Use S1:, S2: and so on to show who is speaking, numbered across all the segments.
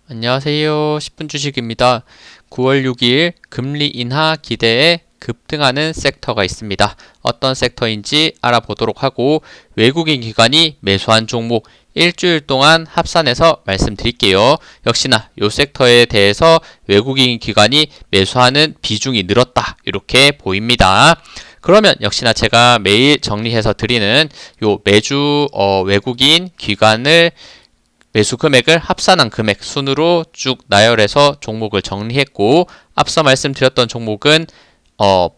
S1: 안녕하세요. 10분 주식입니다. 9월 6일 금리 인하 기대에 급등하는 섹터가 있습니다. 어떤 섹터인지 알아보도록 하고 외국인 기관이 매수한 종목 일주일 동안 합산해서 말씀드릴게요. 역시나 이 섹터에 대해서 외국인 기관이 매수하는 비중이 늘었다. 이렇게 보입니다. 그러면 역시나 제가 매일 정리해서 드리는 요 매주 외국인 기관을 매수 금액을 합산한 금액 순으로 쭉 나열해서 종목을 정리했고, 앞서 말씀드렸던 종목은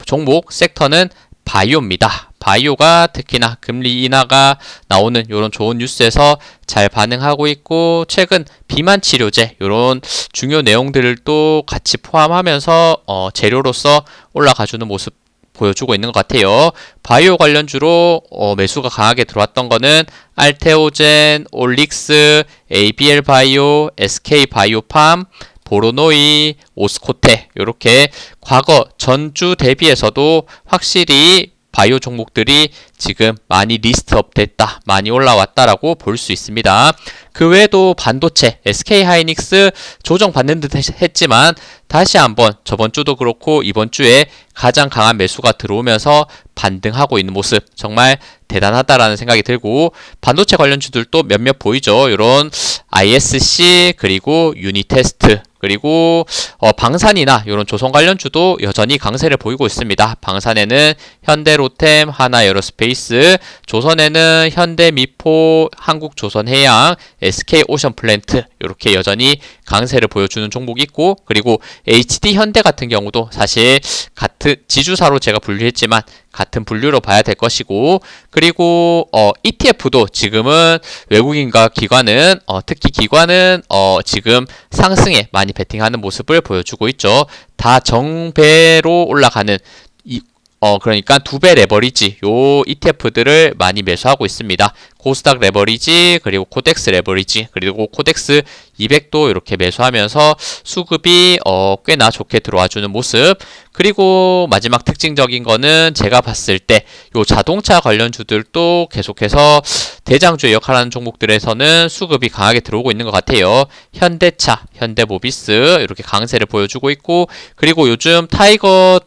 S1: 종목 섹터는 바이오입니다. 바이오가 특히나 금리 인하가 나오는 이런 좋은 뉴스에서 잘 반응하고 있고, 최근 비만 치료제 이런 중요 내용들을 또 같이 포함하면서 재료로서 올라가주는 모습 보여주고 있는 것 같아요. 바이오 관련주로 매수가 강하게 들어왔던 거는 알테오젠, 올릭스, ABL 바이오, SK 바이오팜, 보로노이, 오스코테 이렇게 과거 전주 대비해서도 확실히 바이오 종목들이 지금 많이 리스트업 됐다, 많이 올라왔다라고 볼 수 있습니다. 그 외에도 반도체, SK하이닉스 조정받는 듯 했지만 다시 한번 저번 주도 그렇고 이번 주에 가장 강한 매수가 들어오면서 반등하고 있는 모습 정말 대단하다라는 생각이 들고, 반도체 관련주들도 몇몇 보이죠. 이런 ISC 그리고 유니테스트 그리고 방산이나 이런 조선 관련주도 여전히 강세를 보이고 있습니다. 방산에는 현대로템, 하나에어로스페이스, 조선에는 현대미포, 한국조선해양, SK오션플랜트 이렇게 여전히 강세를 보여주는 종목이 있고, 그리고 HD현대 같은 경우도 사실 같은 지주사로 제가 분류했지만 같은 분류로 봐야 될 것이고, 그리고 ETF도 지금은 외국인과 기관은 특히 기관은 지금 상승에 많이 베팅하는 모습을 보여주고 있죠. 다 정배로 올라가는 그러니까 2배 레버리지 요 ETF들을 많이 매수하고 있습니다. 코스닥 레버리지 그리고 코덱스 레버리지 그리고 코덱스 200도 이렇게 매수하면서 수급이 꽤나 좋게 들어와주는 모습. 그리고 마지막 특징적인 거는 제가 봤을 때 요 자동차 관련주들도 계속해서 대장주의 역할하는 종목들에서는 수급이 강하게 들어오고 있는 것 같아요. 현대차, 현대모비스 이렇게 강세를 보여주고 있고, 그리고 요즘 타이거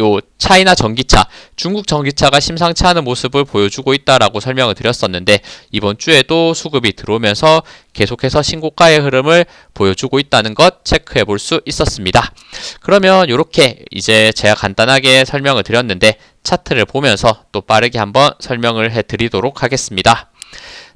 S1: 요 차이나 전기차, 중국 전기차가 심상치 않은 모습을 보여주고 있다라고 설명을 드렸었는데, 이번 주에도 수급이 들어오면서 계속해서 신고가의 흐름을 보여주고 있다는 것 체크해 볼 수 있었습니다. 그러면 이렇게 이제 제가 간단하게 설명을 드렸는데 차트를 보면서 또 빠르게 한번 설명을 해 드리도록 하겠습니다.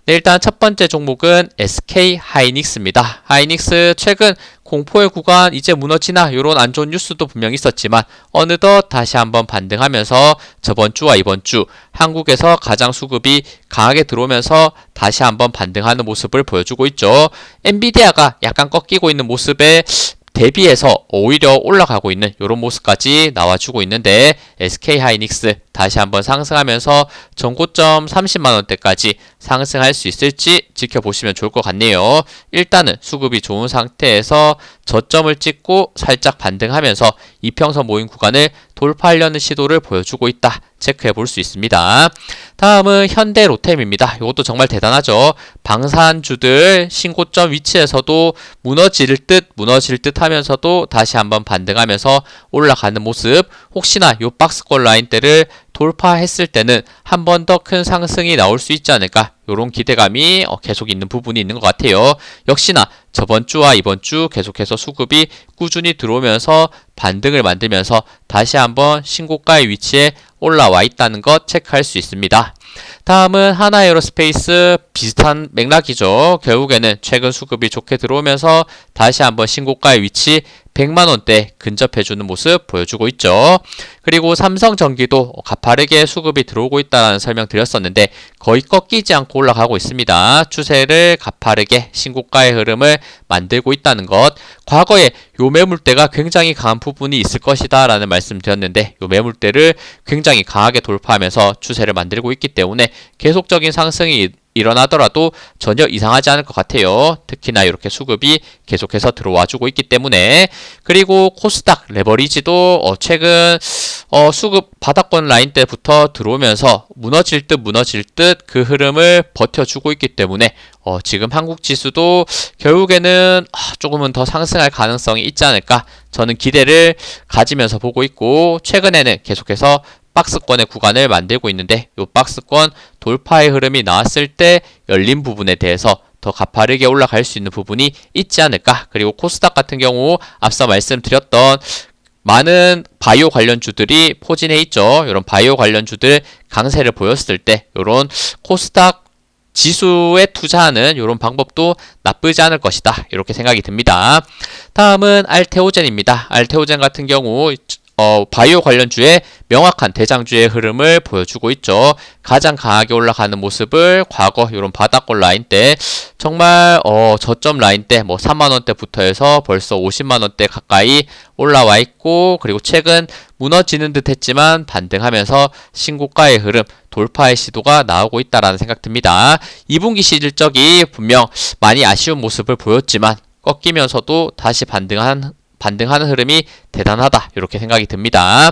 S1: 네, 일단 첫 번째 종목은 SK하이닉스입니다. 하이닉스 최근 공포의 구간 이제 무너지나 이런 안 좋은 뉴스도 분명히 있었지만 어느덧 다시 한번 반등하면서 저번 주와 이번 주 한국에서 가장 수급이 강하게 들어오면서 다시 한번 반등하는 모습을 보여주고 있죠. 엔비디아가 약간 꺾이고 있는 모습에 대비해서 오히려 올라가고 있는 이런 모습까지 나와주고 있는데, SK하이닉스 다시 한번 상승하면서 전고점 30만원대까지 상승할 수 있을지 지켜보시면 좋을 것 같네요. 일단은 수급이 좋은 상태에서 저점을 찍고 살짝 반등하면서 이평선 모임 구간을 돌파하려는 시도를 보여주고 있다, 체크해 볼 수 있습니다. 다음은 현대로템입니다. 이것도 정말 대단하죠. 방산주들 신고점 위치에서도 무너질 듯 하면서도 다시 한번 반등하면서 올라가는 모습. 혹시나 요 박스권 라인대를 돌파했을 때는 한 번 더 큰 상승이 나올 수 있지 않을까, 이런 기대감이 계속 있는 부분이 있는 것 같아요. 역시나 저번 주와 이번 주 계속해서 수급이 꾸준히 들어오면서 반등을 만들면서 다시 한번 신고가의 위치에 올라와 있다는 것 체크할 수 있습니다. 다음은 하나에어로스페이스, 비슷한 맥락이죠. 결국에는 최근 수급이 좋게 들어오면서 다시 한번 신고가의 위치 100만원대 근접해주는 모습 보여주고 있죠. 그리고 삼성전기도 가파르게 수급이 들어오고 있다는 설명 드렸었는데 거의 꺾이지 않고 올라가고 있습니다. 추세를 가파르게 신고가의 흐름을 만들고 있다는 것. 과거에 요 매물대가 굉장히 강한 부분이 있을 것이다 라는 말씀 드렸는데, 요 매물대를 굉장히 강하게 돌파하면서 추세를 만들고 있기 때문에 계속적인 상승이 일어나더라도 전혀 이상하지 않을 것 같아요. 특히나 이렇게 수급이 계속해서 들어와주고 있기 때문에. 그리고 코스닥 레버리지도 최근 수급 바닥권 라인 때부터 들어오면서 무너질 듯 그 흐름을 버텨주고 있기 때문에 지금 한국 지수도 결국에는 조금은 더 상승할 가능성이 있지 않을까, 저는 기대를 가지면서 보고 있고, 최근에는 계속해서 박스권의 구간을 만들고 있는데, 이 박스권 돌파의 흐름이 나왔을 때 열린 부분에 대해서 더 가파르게 올라갈 수 있는 부분이 있지 않을까. 그리고 코스닥 같은 경우 앞서 말씀드렸던 많은 바이오 관련주들이 포진해 있죠. 이런 바이오 관련주들 강세를 보였을 때 이런 코스닥 지수에 투자하는 이런 방법도 나쁘지 않을 것이다, 이렇게 생각이 듭니다. 다음은 알테오젠입니다. 알테오젠 같은 경우 바이오 관련주의 명확한 대장주의 흐름을 보여주고 있죠. 가장 강하게 올라가는 모습을 과거 이런 바닥권 라인 때, 정말 저점 라인 때 3만원대부터 해서 벌써 50만원대 가까이 올라와 있고, 그리고 최근 무너지는 듯 했지만 반등하면서 신고가의 흐름, 돌파의 시도가 나오고 있다라는 생각 듭니다. 2분기 실적이 분명 많이 아쉬운 모습을 보였지만 꺾이면서도 다시 반등하는 흐름이 대단하다, 이렇게 생각이 듭니다.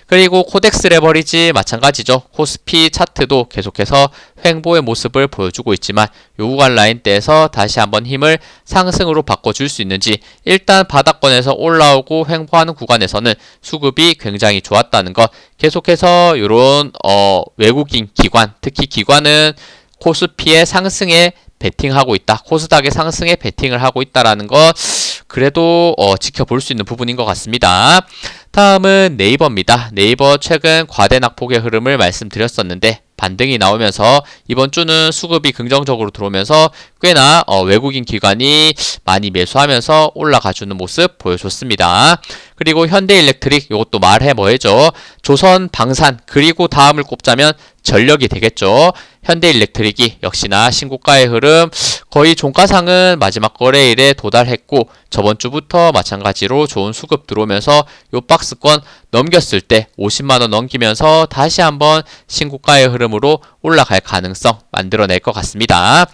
S1: 그리고 코덱스 레버리지 마찬가지죠. 코스피 차트도 계속해서 횡보의 모습을 보여주고 있지만 요 구간 라인대에서 다시 한번 힘을 상승으로 바꿔줄 수 있는지, 일단 바닥권에서 올라오고 횡보하는 구간에서는 수급이 굉장히 좋았다는 것, 계속해서 이런 외국인 기관, 특히 기관은 코스피의 상승에 베팅하고 있다, 코스닥의 상승에 베팅을 하고 있다라는 것, 그래도 지켜볼 수 있는 부분인 것 같습니다. 다음은 네이버입니다. 네이버 최근 과대 낙폭의 흐름을 말씀드렸었는데 반등이 나오면서 이번 주는 수급이 긍정적으로 들어오면서 꽤나 외국인 기관이 많이 매수하면서 올라가주는 모습 보여줬습니다. 그리고 현대일렉트릭, 이것도 말해 뭐해죠. 조선, 방산, 그리고 다음을 꼽자면 전력이 되겠죠. 현대일렉트릭이 역시나 신고가의 흐름, 거의 종가상은 마지막 거래일에 도달했고 저번 주부터 마찬가지로 좋은 수급 들어오면서 요 박스권 넘겼을 때 50만원 넘기면서 다시 한번 신고가의 흐름으로 올라갈 가능성 만들어낼 것 같습니다.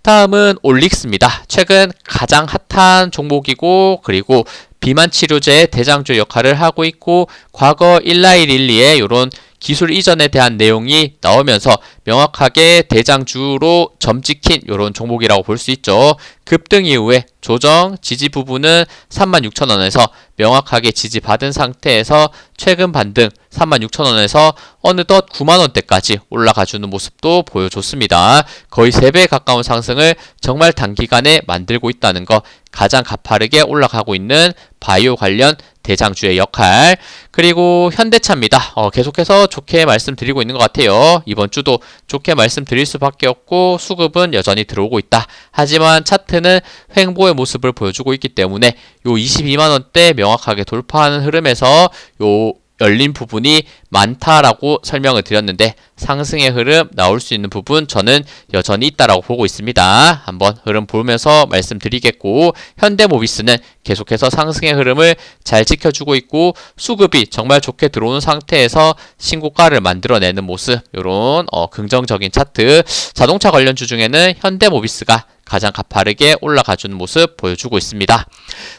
S1: 다음은 올릭스입니다. 최근 가장 핫한 종목이고, 그리고 비만 치료제의 대장주 역할을 하고 있고, 과거 19112의 이런 기술 이전에 대한 내용이 나오면서 명확하게 대장주로 점찍힌 이런 종목이라고 볼 수 있죠. 급등 이후에 조정, 지지 부분은 36,000원에서 명확하게 지지받은 상태에서 최근 반등 36,000원에서 어느덧 9만원대까지 올라가주는 모습도 보여줬습니다. 거의 3배 가까운 상승을 정말 단기간에 만들고 있다는 거, 가장 가파르게 올라가고 있는 바이오 관련 대장주의 역할. 그리고 현대차입니다. 계속해서 좋게 말씀드리고 있는 것 같아요. 이번 주도 좋게 말씀드릴 수밖에 없고 수급은 여전히 들어오고 있다. 하지만 차트는 횡보의 모습을 보여주고 있기 때문에 요 22만원대 명확하게 돌파하는 흐름에서 요 열린 부분이 많다라고 설명을 드렸는데, 상승의 흐름 나올 수 있는 부분 저는 여전히 있다라고 보고 있습니다. 한번 흐름 보면서 말씀드리겠고, 현대모비스는 계속해서 상승의 흐름을 잘 지켜주고 있고 수급이 정말 좋게 들어오는 상태에서 신고가를 만들어내는 모습, 이런 긍정적인 차트. 자동차 관련주 중에는 현대모비스가 가장 가파르게 올라가주는 모습 보여주고 있습니다.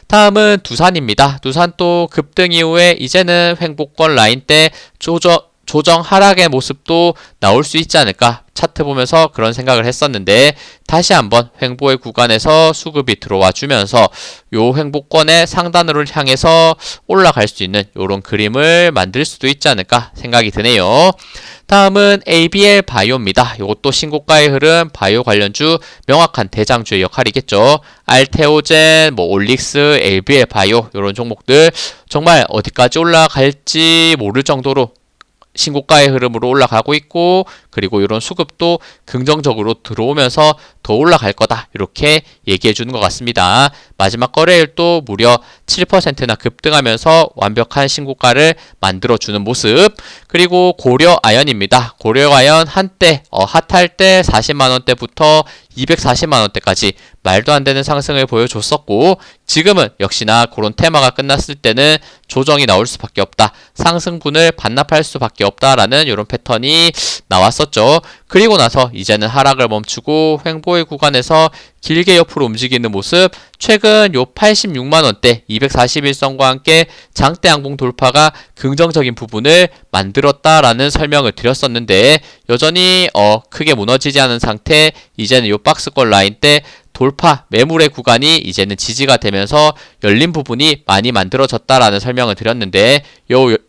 S1: 다음은 두산입니다. 두산도 급등 이후에 이제는 횡보권 라인 때 조정 하락의 모습도 나올 수 있지 않을까, 차트 보면서 그런 생각을 했었는데 다시 한번 횡보의 구간에서 수급이 들어와 주면서 요 횡보권의 상단으로 향해서 올라갈 수 있는 요런 그림을 만들 수도 있지 않을까 생각이 드네요. 다음은 ABL 바이오입니다. 이것도 신고가의 흐름, 바이오 관련주 명확한 대장주의 역할이겠죠. 알테오젠, 올릭스, ABL 바이오 이런 종목들 정말 어디까지 올라갈지 모를 정도로 신고가의 흐름으로 올라가고 있고, 그리고 이런 수급도 긍정적으로 들어오면서 더 올라갈 거다, 이렇게 얘기해 주는 것 같습니다. 마지막 거래일도 무려 7%나 급등하면서 완벽한 신고가를 만들어 주는 모습. 그리고 고려아연입니다. 고려아연 한때 핫할 때 40만원대부터 240만원대까지 말도 안 되는 상승을 보여줬었고, 지금은 역시나 그런 테마가 끝났을 때는 조정이 나올 수밖에 없다, 상승분을 반납할 수밖에 없다라는 이런 패턴이 나왔었죠. 그리고 나서 이제는 하락을 멈추고 횡보의 구간에서 길게 옆으로 움직이는 모습, 최근 요 86만원대 241선과 함께 장대 양봉 돌파가 긍정적인 부분을 만들었다라는 설명을 드렸었는데, 여전히 크게 무너지지 않은 상태, 이제는 요 박스권 라인대 돌파 매물의 구간이 이제는 지지가 되면서 열린 부분이 많이 만들어졌다라는 설명을 드렸는데,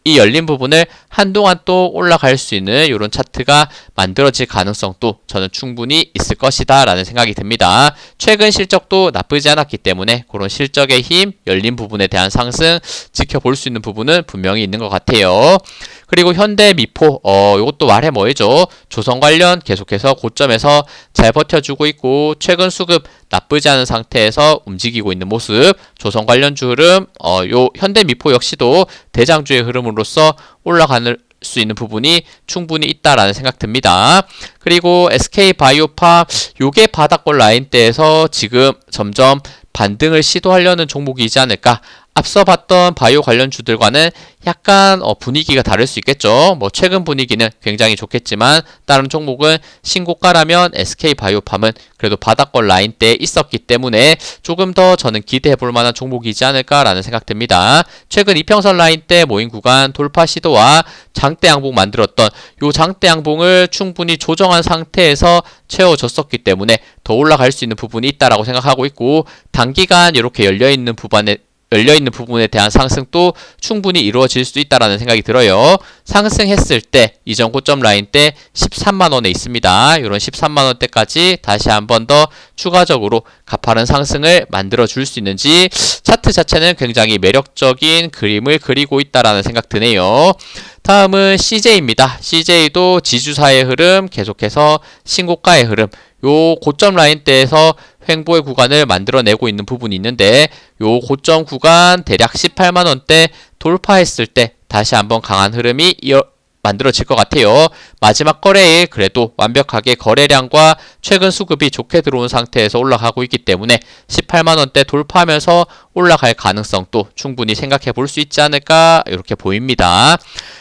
S1: 이 열린 부분을 한동안 또 올라갈 수 있는 이런 차트가 만들어질 가능성도 저는 충분히 있을 것이다 라는 생각이 듭니다. 최근 실적도 나쁘지 않았기 때문에 그런 실적의 힘, 열린 부분에 대한 상승 지켜볼 수 있는 부분은 분명히 있는 것 같아요. 그리고 현대 미포, 이것도 말해 뭐해죠. 조선 관련 계속해서 고점에서 잘 버텨주고 있고, 최근 수급 나쁘지 않은 상태에서 움직이고 있는 모습, 조선 관련주 흐름, 요 현대 미포 역시도 대장주의 흐름으로서 올라가는 수 있는 부분이 충분히 있다라는 생각 듭니다. 그리고 SK 바이오파, 요게 바닥권 라인대에서 지금 점점 반등을 시도하려는 종목이지 않을까. 앞서 봤던 바이오 관련주들과는 약간 분위기가 다를 수 있겠죠. 뭐 최근 분위기는 굉장히 좋겠지만 다른 종목은 신고가라면 SK 바이오팜은 그래도 바닥권 라인대에 있었기 때문에 조금 더 저는 기대해 볼 만한 종목이지 않을까라는 생각 듭니다. 최근 이평선 라인대 모인 구간 돌파 시도와 장대 양봉 만들었던 요 장대 양봉을 충분히 조정한 상태에서 채워졌었기 때문에 더 올라갈 수 있는 부분이 있다라고 생각하고 있고, 단기간 이렇게 열려있는 부분에 대한 상승도 충분히 이루어질 수 있다라는 생각이 들어요. 상승했을 때 이전 고점 라인 때 13만원에 있습니다. 이런 13만원대까지 다시 한 번 더 추가적으로 가파른 상승을 만들어 줄 수 있는지, 차트 자체는 굉장히 매력적인 그림을 그리고 있다라는 생각 드네요. 다음은 CJ입니다. CJ도 지주사의 흐름, 계속해서 신고가의 흐름, 요 고점 라인대에서 횡보의 구간을 만들어내고 있는 부분이 있는데, 요 고점 구간 대략 18만원대 돌파했을 때 다시 한번 강한 흐름이 만들어질 것 같아요. 마지막 거래일 그래도 완벽하게 거래량과 최근 수급이 좋게 들어온 상태에서 올라가고 있기 때문에 18만원대 돌파하면서 올라갈 가능성도 충분히 생각해 볼 수 있지 않을까 이렇게 보입니다.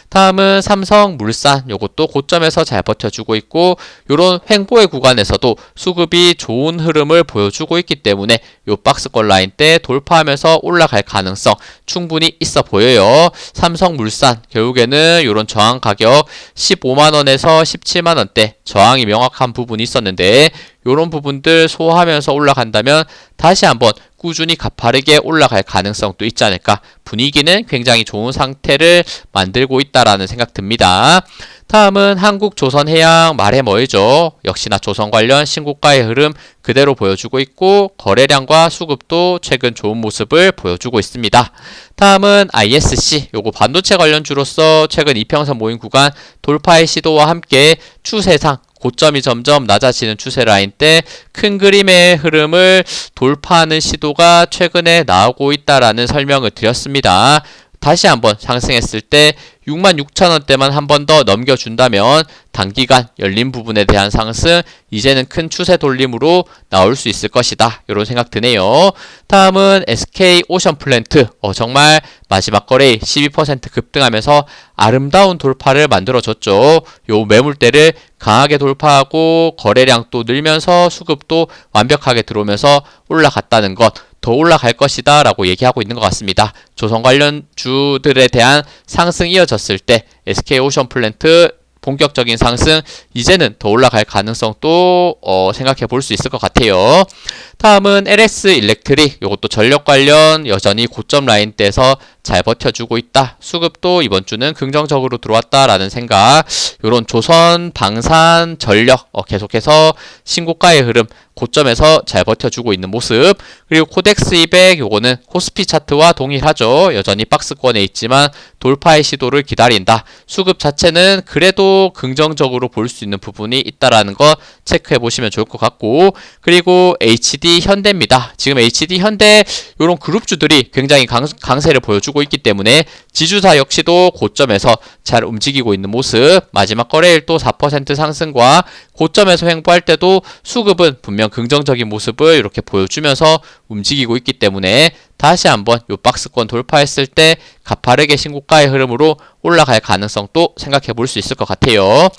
S1: 다음은 삼성물산, 요것도 고점에서 잘 버텨주고 있고, 요런 횡보의 구간에서도 수급이 좋은 흐름을 보여주고 있기 때문에 요 박스권 라인 때 돌파하면서 올라갈 가능성 충분히 있어 보여요. 삼성물산 결국에는 요런 저항 가격 15만원에서 17만원대 저항이 명확한 부분이 있었는데, 요런 부분들 소화하면서 올라간다면 다시 한번 꾸준히 가파르게 올라갈 가능성도 있지 않을까. 분위기는 굉장히 좋은 상태를 만들고 있다라는 생각 듭니다. 다음은 한국조선해양, 말해 뭐이죠. 역시나 조선 관련 신고가의 흐름 그대로 보여주고 있고, 거래량과 수급도 최근 좋은 모습을 보여주고 있습니다. 다음은 ISC, 요거 반도체 관련주로서 최근 이평선 모임 구간 돌파의 시도와 함께 추세상 고점이 점점 낮아지는 추세 라인 때 큰 그림의 흐름을 돌파하는 시도가 최근에 나오고 있다라는 설명을 드렸습니다. 다시 한번 상승했을 때 66,000원대만 한 번 더 넘겨준다면 단기간 열린 부분에 대한 상승, 이제는 큰 추세 돌림으로 나올 수 있을 것이다, 이런 생각 드네요. 다음은 SK 오션플랜트, 정말 마지막 거래일 12% 급등하면서 아름다운 돌파를 만들어줬죠. 요 매물대를 강하게 돌파하고 거래량 또 늘면서 수급도 완벽하게 들어오면서 올라갔다는 것, 더 올라갈 것이다 라고 얘기하고 있는 것 같습니다. 조선 관련주들에 대한 상승이 이어졌을 때 SK오션플랜트 본격적인 상승, 이제는 더 올라갈 가능성도 생각해 볼 수 있을 것 같아요. 다음은 LS 일렉트릭, 이것도 전력 관련 여전히 고점 라인대에서 잘 버텨주고 있다. 수급도 이번 주는 긍정적으로 들어왔다라는 생각. 요런 조선, 방산, 전력 계속해서 신고가의 흐름, 고점에서 잘 버텨주고 있는 모습. 그리고 코덱스 200, 요거는 코스피 차트와 동일하죠. 여전히 박스권에 있지만 돌파의 시도를 기다린다. 수급 자체는 그래도 긍정적으로 볼 수 있는 부분이 있다라는 거 체크해 보시면 좋을 것 같고, 그리고 HD 현대입니다. 지금 HD 현대 요런 그룹주들이 굉장히 강세를 보여주고 있기 때문에 지주사 역시도 고점에서 잘 움직이고 있는 모습. 마지막 거래일 또 4% 상승과 고점에서 횡보할 때도 수급은 분명 긍정적인 모습을 이렇게 보여주면서 움직이고 있기 때문에 다시 한번 요 박스권 돌파했을 때 가파르게 신고가의 흐름으로 올라갈 가능성도 생각해 볼 수 있을 것 같아요.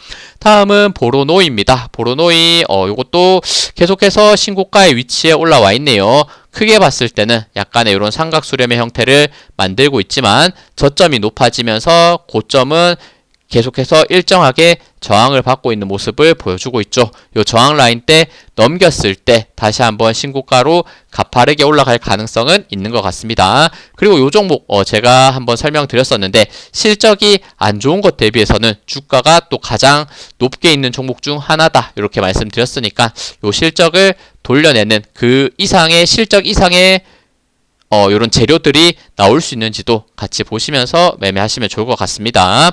S1: 다음은 보로노이입니다. 보로노이 요것도 계속해서 신고가의 위치에 올라와 있네요. 크게 봤을 때는 약간의 이런 삼각수렴의 형태를 만들고 있지만 저점이 높아지면서 고점은 계속해서 일정하게 저항을 받고 있는 모습을 보여주고 있죠. 이 저항 라인 때 넘겼을 때 다시 한번 신고가로 가파르게 올라갈 가능성은 있는 것 같습니다. 그리고 이 종목 제가 한번 설명드렸었는데 실적이 안 좋은 것 대비해서는 주가가 또 가장 높게 있는 종목 중 하나다 이렇게 말씀드렸으니까 이 실적을 돌려내는 그 이상의 실적 이상의 이런 재료들이 나올 수 있는지도 같이 보시면서 매매하시면 좋을 것 같습니다.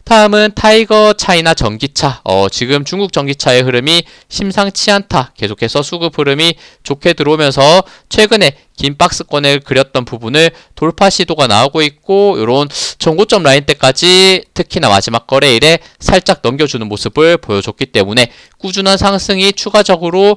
S1: 다음은 타이거 차이나 전기차. 지금 중국 전기차의 흐름이 심상치 않다. 계속해서 수급 흐름이 좋게 들어오면서 최근에 긴 박스권을 그렸던 부분을 돌파 시도가 나오고 있고 이런 전고점 라인 때까지 특히나 마지막 거래일에 살짝 넘겨주는 모습을 보여줬기 때문에 꾸준한 상승이 추가적으로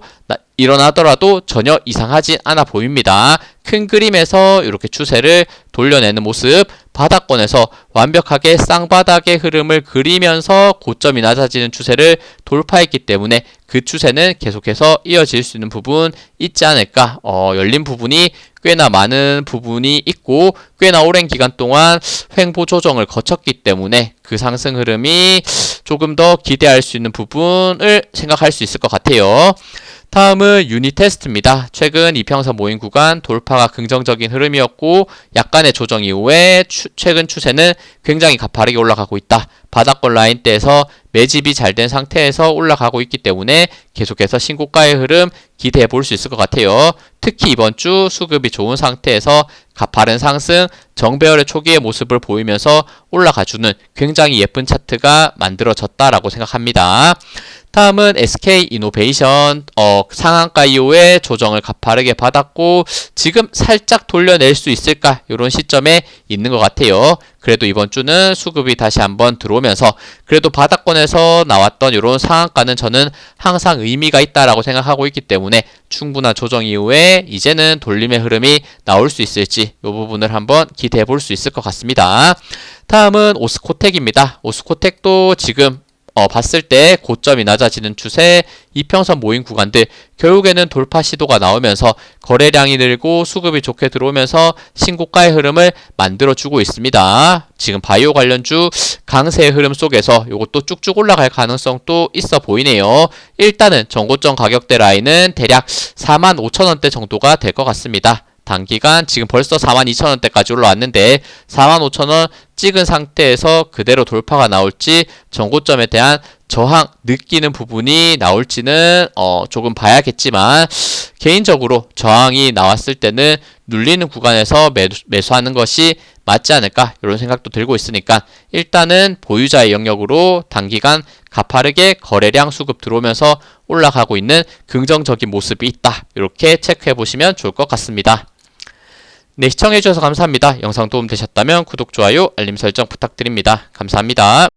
S1: 일어나더라도 전혀 이상하지 않아 보입니다. 큰 그림에서 이렇게 추세를 돌려내는 모습, 바닥권에서 완벽하게 쌍바닥의 흐름을 그리면서 고점이 낮아지는 추세를 돌파했기 때문에 그 추세는 계속해서 이어질 수 있는 부분 있지 않을까. 열린 부분이 꽤나 많은 부분이 있고 꽤나 오랜 기간 동안 횡보 조정을 거쳤기 때문에 그 상승 흐름이 조금 더 기대할 수 있는 부분을 생각할 수 있을 것 같아요. 다음은 유니테스트입니다. 최근 이평선 모임 구간 돌파가 긍정적인 흐름이었고 약간의 조정 이후에 최근 추세는 굉장히 가파르게 올라가고 있다. 바닥권 라인대에서 매집이 잘 된 상태에서 올라가고 있기 때문에 계속해서 신고가의 흐름 기대해 볼 수 있을 것 같아요. 특히 이번 주 수급이 좋은 상태에서 가파른 상승, 정배열의 초기의 모습을 보이면서 올라가주는 굉장히 예쁜 차트가 만들어졌다라고 생각합니다. 다음은 SK이노베이션 상한가 이후에 조정을 가파르게 받았고 지금 살짝 돌려낼 수 있을까 이런 시점에 있는 것 같아요. 그래도 이번 주는 수급이 다시 한번 들어오면서 그래도 바닥권에서 나왔던 이런 상한가는 저는 항상 의미가 있다라고 생각하고 있기 때문에 충분한 조정 이후에 이제는 돌림의 흐름이 나올 수 있을지 이 부분을 한번 기대해 볼 수 있을 것 같습니다. 다음은 오스코텍입니다. 오스코텍도 지금 봤을 때 고점이 낮아지는 추세, 이평선 모임 구간들 결국에는 돌파 시도가 나오면서 거래량이 늘고 수급이 좋게 들어오면서 신고가의 흐름을 만들어주고 있습니다. 지금 바이오 관련주 강세의 흐름 속에서 이것도 쭉쭉 올라갈 가능성도 있어 보이네요. 일단은 전고점 가격대 라인은 대략 45,000원대 정도가 될 것 같습니다. 단기간 지금 벌써 42,000원대까지 올라왔는데 45,000원 찍은 상태에서 그대로 돌파가 나올지 전고점에 대한 저항 느끼는 부분이 나올지는 조금 봐야겠지만 개인적으로 저항이 나왔을 때는 눌리는 구간에서 매수하는 것이 맞지 않을까 이런 생각도 들고 있으니까 일단은 보유자의 영역으로 단기간 가파르게 거래량 수급 들어오면서 올라가고 있는 긍정적인 모습이 있다. 이렇게 체크해 보시면 좋을 것 같습니다. 네, 시청해주셔서 감사합니다. 영상 도움 되셨다면 구독, 좋아요, 알림 설정 부탁드립니다. 감사합니다.